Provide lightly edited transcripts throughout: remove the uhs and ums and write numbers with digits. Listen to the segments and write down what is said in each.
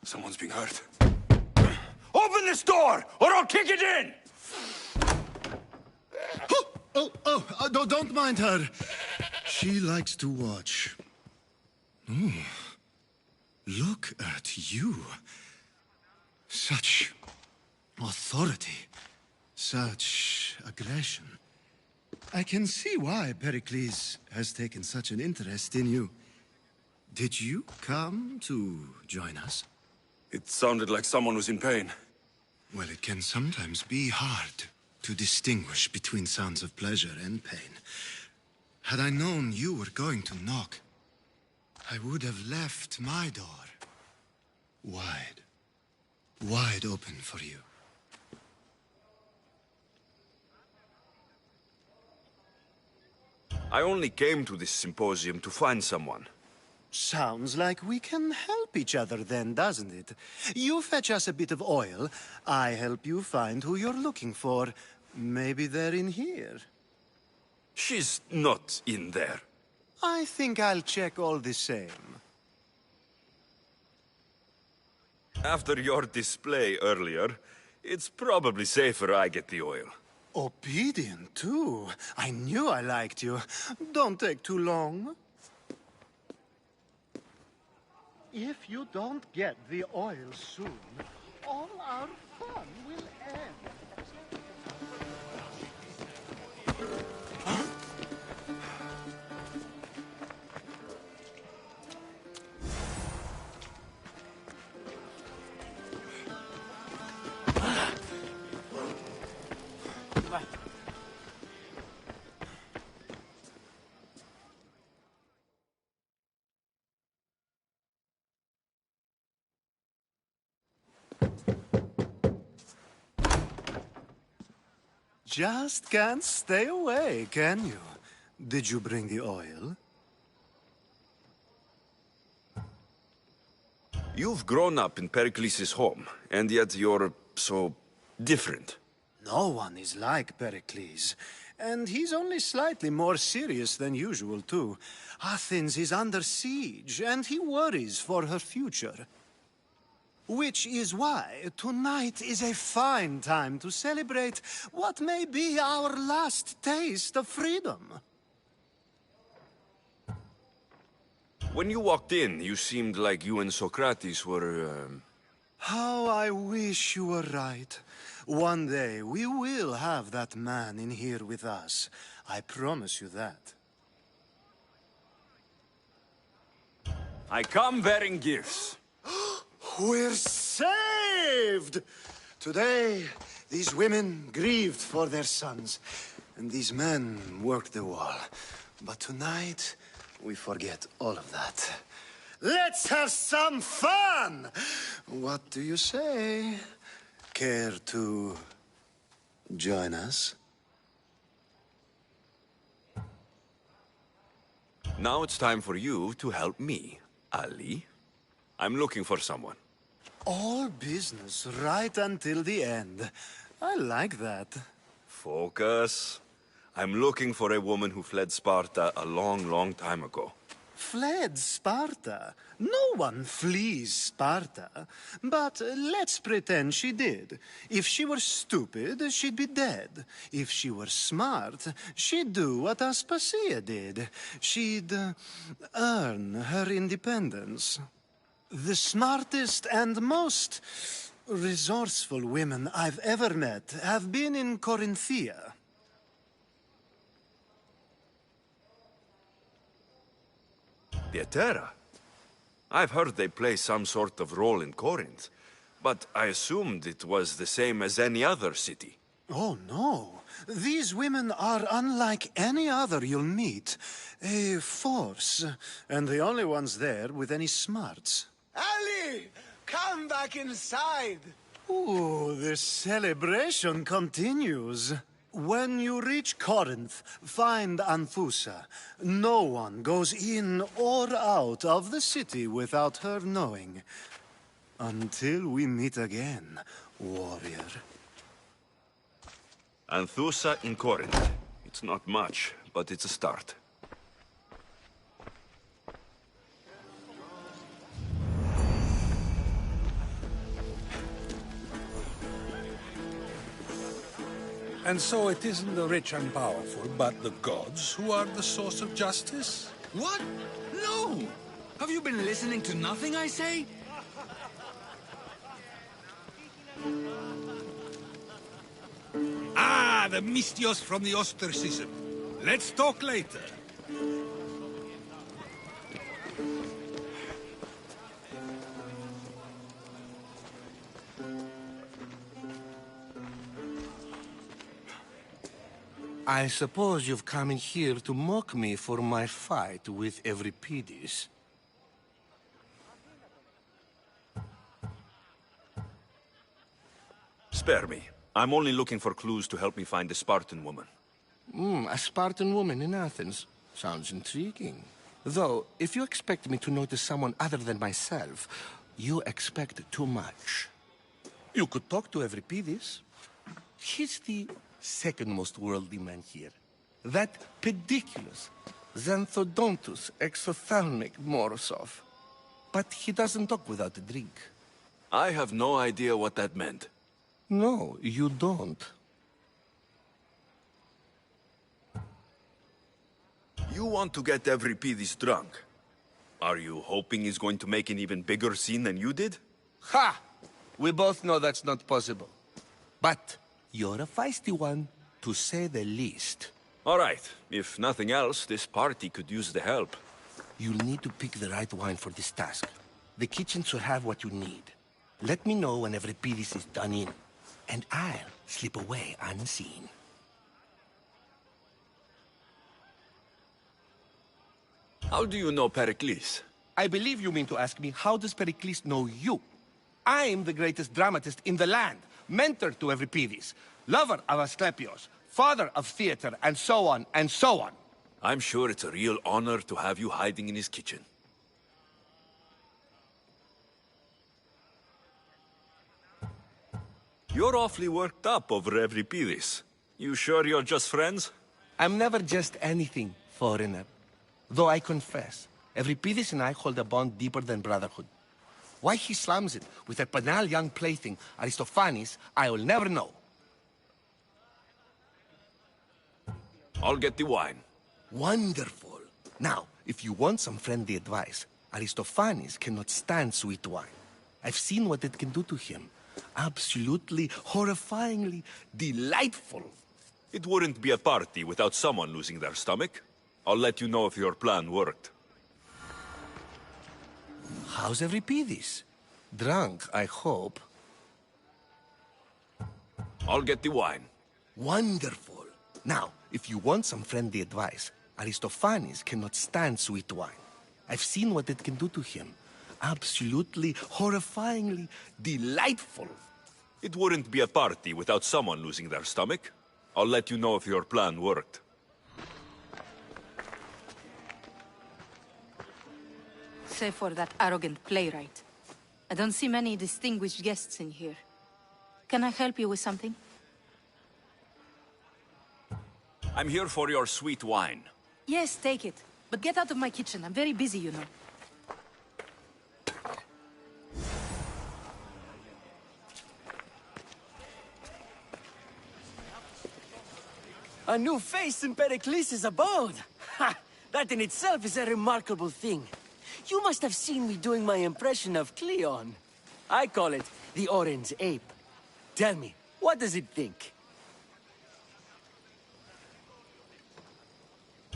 Someone's being hurt. Open this door, or I'll kick it in! Don't mind her. She likes to watch. Oh, look at you. Such authority. Such aggression. I can see why Pericles has taken such an interest in you. Did you come to join us? It sounded like someone was in pain. Well, it can sometimes be hard to distinguish between sounds of pleasure and pain. Had I known you were going to knock, I would have left my door wide open for you. I only came to this symposium to find someone. Sounds like we can help each other then, doesn't it? You fetch us a bit of oil, I help you find who you're looking for. Maybe they're in here. She's not in there. I think I'll check all the same. After your display earlier, it's probably safer I get the oil. Obedient, too. I knew I liked you. Don't take too long. If you don't get the oil soon, all our fun will end. Just can't stay away, can you? Did you bring the oil? You've grown up in Pericles' home, and yet you're so different. No one is like Pericles. And he's only slightly more serious than usual, too. Athens is under siege, and he worries for her future. Which is why tonight is a fine time to celebrate what may be our last taste of freedom. When you walked in, you seemed like you and Socrates were, How I wish you were right. One day we will have that man in here with us. I promise you that. I come bearing gifts. We're saved! Today, these women grieved for their sons, and these men worked the wall. But tonight, we forget all of that. Let's have some fun! What do you say? Care to join us? Now it's time for you to help me, Ali. I'm looking for someone. All business right until the end. I like that. Focus. I'm looking for a woman who fled Sparta a long, long time ago. Fled Sparta? No one flees Sparta. But let's pretend she did. If she were stupid, she'd be dead. If she were smart, she'd do what Aspasia did. She'd earn her independence. The smartest and most resourceful women I've ever met have been in Corinthia. Pieterra? I've heard they play some sort of role in Corinth, but I assumed it was the same as any other city. Oh, no. These women are unlike any other you'll meet. A force, and the only ones there with any smarts. Ali! Come back inside! Ooh, the celebration continues. When you reach Corinth, find Anthusa. No one goes in or out of the city without her knowing. Until we meet again, warrior. Anthusa in Corinth. It's not much, but it's a start. And so it isn't the rich and powerful, but the gods who are the source of justice? What? No! Have you been listening to nothing I say? Ah, the Mystios from the ostracism. Let's talk later. I suppose you've come in here to mock me for my fight with Euripides. Spare me. I'm only looking for clues to help me find the Spartan woman. A Spartan woman in Athens. Sounds intriguing. Though, if you expect me to notice someone other than myself, you expect too much. You could talk to Euripides. He's the second most worldly man here. That pediculous, xanthodontus exophthalmic Morosov. But he doesn't talk without a drink. I have no idea what that meant. No, you don't. You want to get Euripides drunk. Are you hoping he's going to make an even bigger scene than you did? Ha! We both know that's not possible. But you're a feisty one, to say the least. All right. If nothing else, this party could use the help. You'll need to pick the right wine for this task. The kitchen should have what you need. Let me know when Euripides is done in, and I'll slip away unseen. How do you know Pericles? I believe you mean to ask me, how does Pericles know you? I'm the greatest dramatist in the land, mentor to Euripides, lover of Asclepios, father of theater, and so on, and so on. I'm sure it's a real honor to have you hiding in his kitchen. You're awfully worked up over Euripides. You sure you're just friends? I'm never just anything, foreigner. Though I confess, Euripides and I hold a bond deeper than brotherhood. Why he slams it with that banal young plaything, Aristophanes, I will never know. I'll get the wine. Wonderful. Now, if you want some friendly advice, Aristophanes cannot stand sweet wine. I've seen what it can do to him. Absolutely, horrifyingly delightful. It wouldn't be a party without someone losing their stomach. I'll let you know if your plan worked. How's Euripides? Drunk, I hope. I'll get the wine. Wonderful. Now, if you want some friendly advice, Aristophanes cannot stand sweet wine. I've seen what it can do to him. Absolutely, horrifyingly delightful. It wouldn't be a party without someone losing their stomach. I'll let you know if your plan worked. Save for that arrogant playwright. I don't see many distinguished guests in here. Can I help you with something? I'm here for your sweet wine. Yes, take it. But get out of my kitchen. I'm very busy, you know. A new face in Pericles' abode! Ha! That in itself is a remarkable thing. You must have seen me doing my impression of Cleon. I call it the Orange Ape. Tell me, what does it think?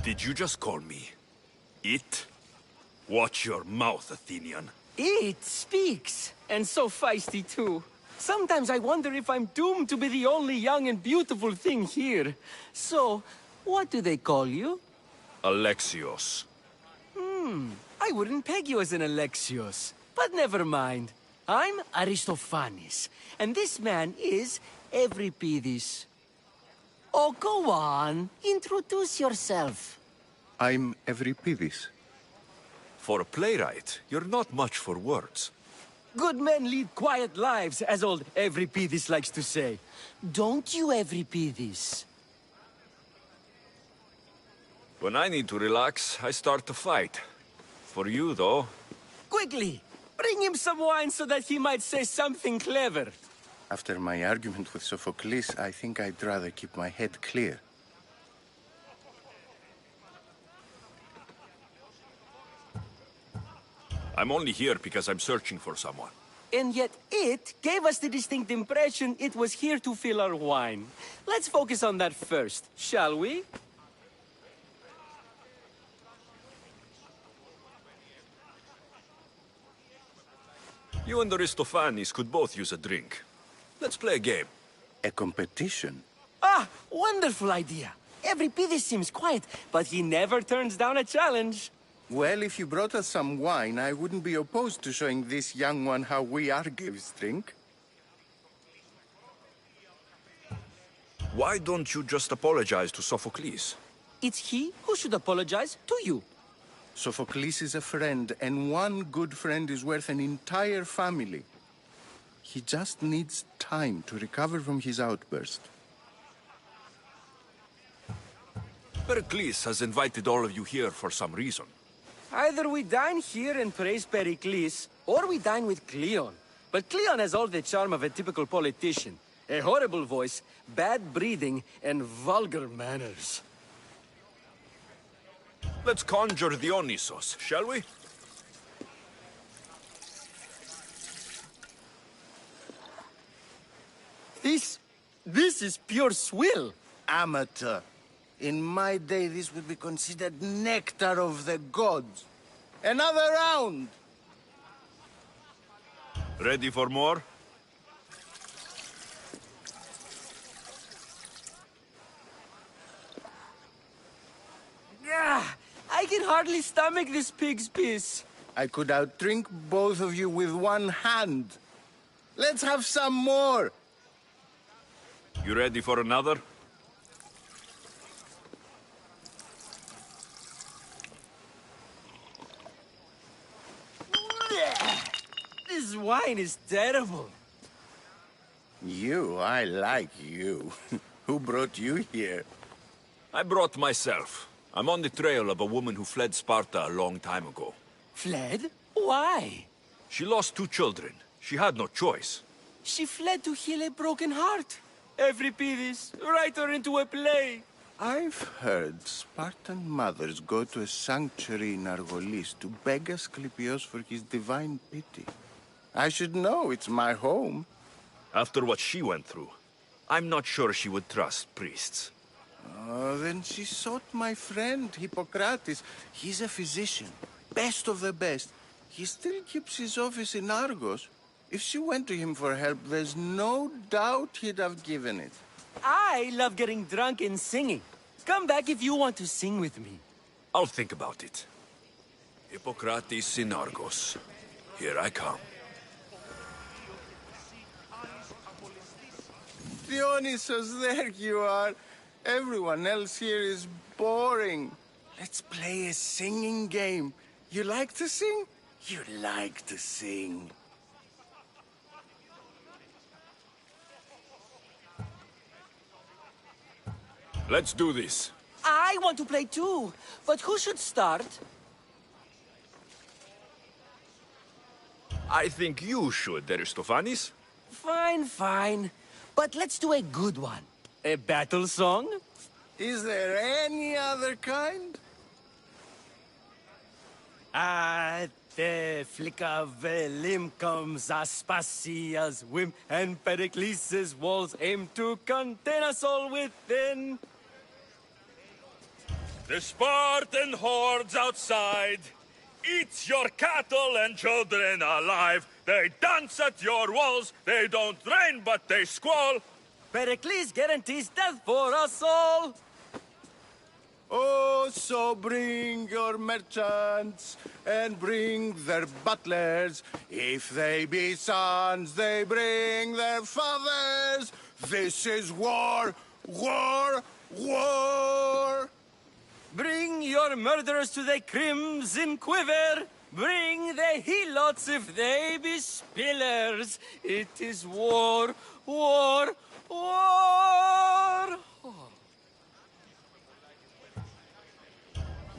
Did you just call me it? Watch your mouth, Athenian. It speaks, and so feisty too. Sometimes I wonder if I'm doomed to be the only young and beautiful thing here. So, what do they call you? Alexios. I wouldn't peg you as an Alexios. But never mind. I'm Aristophanes, and this man is Euripides. Oh, go on. Introduce yourself. I'm Euripides. For a playwright, you're not much for words. Good men lead quiet lives, as old Euripides likes to say. Don't you, Euripides? When I need to relax, I start to fight. For you, though, Quickly! Bring him some wine so that he might say something clever. After my argument with Sophocles, I think I'd rather keep my head clear. I'm only here because I'm searching for someone. And yet it gave us the distinct impression it was here to fill our wine. Let's focus on that first, shall we? You and Aristophanes could both use a drink. Let's play a game. A competition? Ah, wonderful idea. Every Pidis seems quiet, but he never turns down a challenge. Well, if you brought us some wine, I wouldn't be opposed to showing this young one how we Argives drink. Why don't you just apologize to Sophocles? It's he who should apologize to you. Sophocles is a friend, and one good friend is worth an entire family. He just needs time to recover from his outburst. Pericles has invited all of you here for some reason. Either we dine here and praise Pericles, or we dine with Cleon. But Cleon has all the charm of a typical politician. A horrible voice, bad breeding, and vulgar manners. Let's conjure Dionysos, shall we? This is pure swill. Amateur. In my day, this would be considered nectar of the gods. Another round! Ready for more? I can hardly stomach this pig's piss. I could outdrink both of you with one hand. Let's have some more! You ready for another? This wine is terrible. You, I like you. Who brought you here? I brought myself. I'm on the trail of a woman who fled Sparta a long time ago. Fled? Why? She lost 2 children. She had no choice. She fled to heal a broken heart. Every Pidis, write her into a play. I've heard Spartan mothers go to a sanctuary in Argolis to beg Asclepios for his divine pity. I should know, it's my home. After what she went through, I'm not sure she would trust priests. Oh, then she sought my friend, Hippocrates. He's a physician, best of the best. He still keeps his office in Argos. If she went to him for help, there's no doubt he'd have given it. I love getting drunk and singing. Come back if you want to sing with me. I'll think about it. Hippocrates in Argos. Here I come. Dionysos, there you are. Everyone else here is boring. Let's play a singing game. You like to sing? You like to sing. Let's do this. I want to play too, but who should start? I think you should, Aristophanes. Fine, fine. But let's do a good one. A battle song? Is there any other kind? At the flick of a limb comes Aspasia's whim, and Pericles' walls aim to contain us all within. The Spartan hordes outside eat your cattle and children alive. They dance at your walls. They don't rain, but they squall. Pericles guarantees death for us all. Oh, so bring your merchants and bring their butlers. If they be sons, they bring their fathers. This is war, war, war. Bring your murderers to the crimson quiver. Bring the helots if they be spillers. It is war, war, war.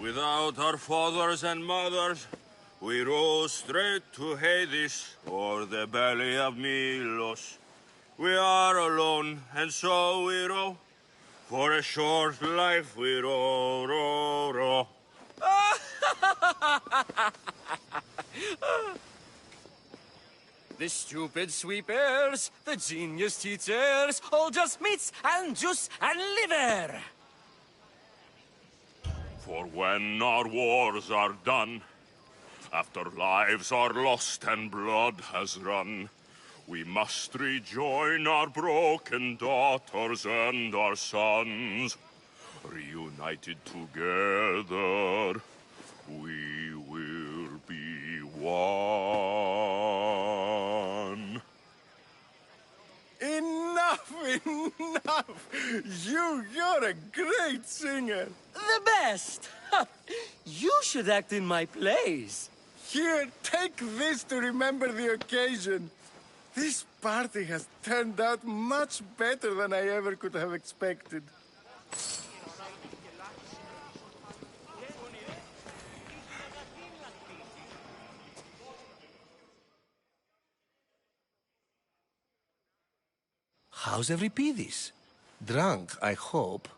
Without our fathers and mothers, we row straight to Hades or the belly of Milos. We are alone, and so we row. For a short life we row, row, row. The stupid sweepers, the genius teachers, all just meats and juice and liver! For when our wars are done, after lives are lost and blood has run, we must rejoin our broken daughters and our sons. Reunited together, we will be one. Enough, enough! You're a great singer. The best! You should act in my plays. Here, take this to remember the occasion. This party has turned out much better than I ever could have expected. How's Euripides? Drunk, I hope.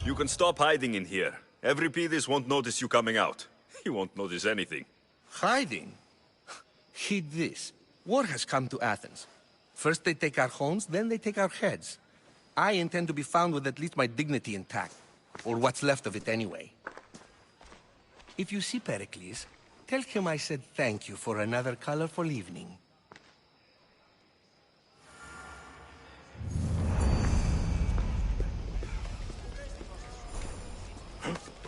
You can stop hiding in here. Euripides won't notice you coming out. He won't notice anything. Hiding? Heed this. War has come to Athens. First they take our homes, then they take our heads. I intend to be found with at least my dignity intact. Or what's left of it anyway. If you see Pericles, tell him I said thank you for another colorful evening.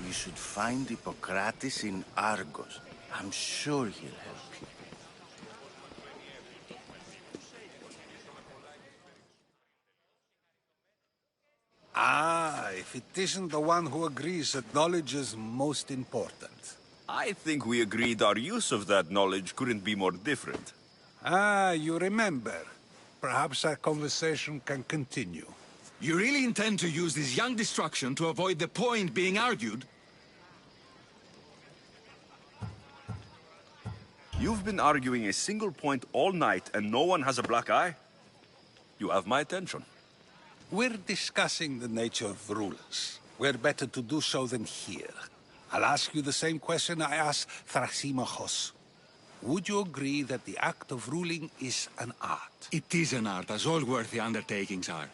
We should find Hippocrates in Argos. I'm sure he'll help you. Ah, if it isn't the one who agrees that knowledge is most important. I think we agreed our use of that knowledge couldn't be more different. Ah, you remember. Perhaps our conversation can continue. You really intend to use this young destruction to avoid the point being argued? You've been arguing a single point all night and no one has a black eye? You have my attention. We're discussing the nature of rulers. Where better to do so than here? I'll ask you the same question I asked Thrasymachos. Would you agree that the act of ruling is an art? It is an art, as all worthy undertakings are.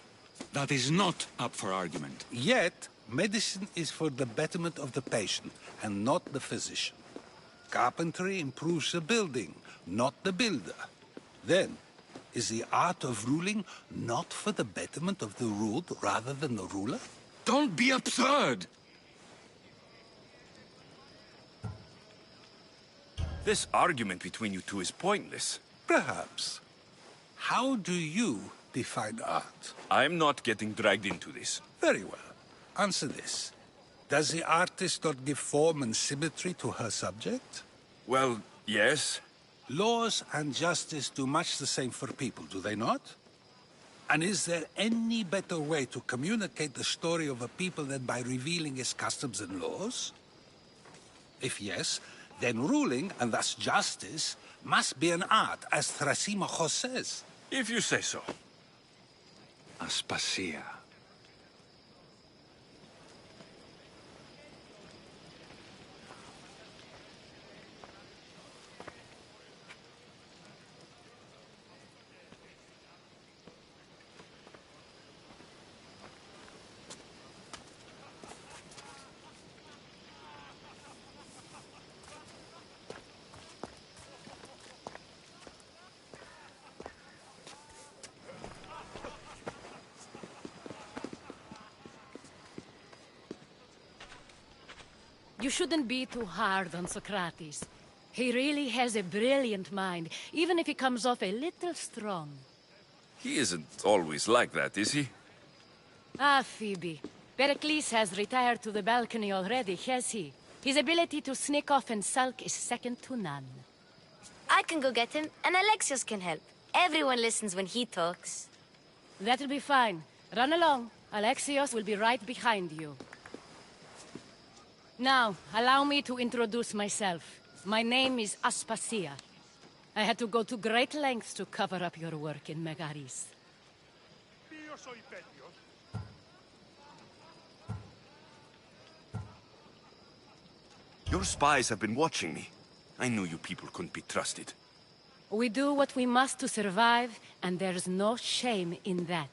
That is not up for argument. Yet, medicine is for the betterment of the patient, and not the physician. Carpentry improves the building, not the builder. Then, is the art of ruling not for the betterment of the ruled rather than the ruler? Don't be absurd! This argument between you two is pointless. Perhaps. How do you define art? I'm not getting dragged into this. Very well. Answer this. Does the artist not give form and symmetry to her subject? Well, yes. Laws and justice do much the same for people, do they not? And is there any better way to communicate the story of a people than by revealing its customs and laws? If yes, then ruling, and thus justice, must be an art, as Thrasymachos says. If you say so. Aspasia. You shouldn't be too hard on Socrates. He really has a brilliant mind, even if he comes off a little strong. He isn't always like that, is he? Ah, Phoebe. Pericles has retired to the balcony already, has he? His ability to sneak off and sulk is second to none. I can go get him, and Alexios can help. Everyone listens when he talks. That'll be fine. Run along. Alexios will be right behind you. Now, allow me to introduce myself. My name is Aspasia. I had to go to great lengths to cover up your work in Megaris. Your spies have been watching me. I knew you people couldn't be trusted. We do what we must to survive, and there's no shame in that.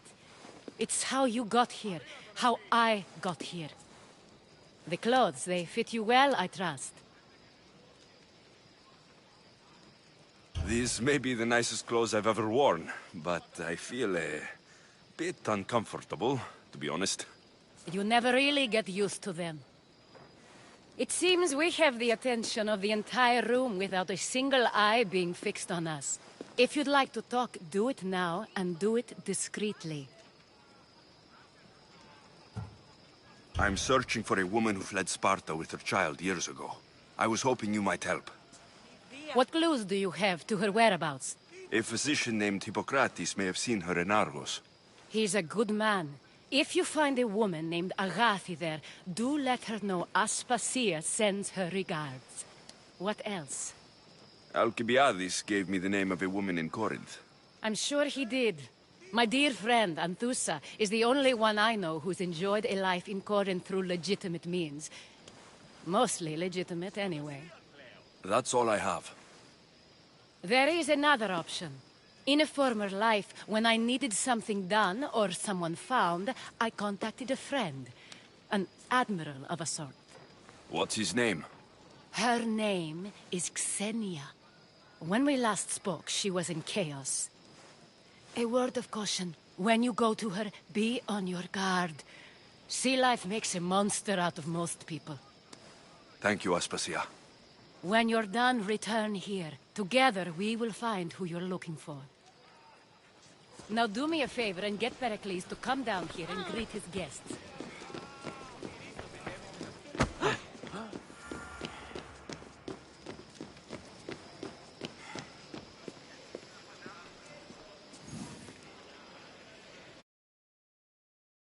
It's how you got here, how I got here. The clothes, they fit you well, I trust. These may be the nicest clothes I've ever worn, but I feel a bit uncomfortable, to be honest. You never really get used to them. It seems we have the attention of the entire room without a single eye being fixed on us. If you'd like to talk, do it now, and do it discreetly. I'm searching for a woman who fled Sparta with her child years ago. I was hoping you might help. What clues do you have to her whereabouts? A physician named Hippocrates may have seen her in Argos. He's a good man. If you find a woman named Agathi there, do let her know Aspasia sends her regards. What else? Alcibiades gave me the name of a woman in Corinth. I'm sure he did. My dear friend, Anthusa, is the only one I know who's enjoyed a life in Corinth through legitimate means. Mostly legitimate, anyway. That's all I have. There is another option. In a former life, when I needed something done or someone found, I contacted a friend. An admiral of a sort. What's his name? Her name is Xenia. When we last spoke, she was in chaos. A word of caution. When you go to her, be on your guard. Sea life makes a monster out of most people. Thank you, Aspasia. When you're done, return here. Together, we will find who you're looking for. Now do me a favor and get Pericles to come down here and greet his guests.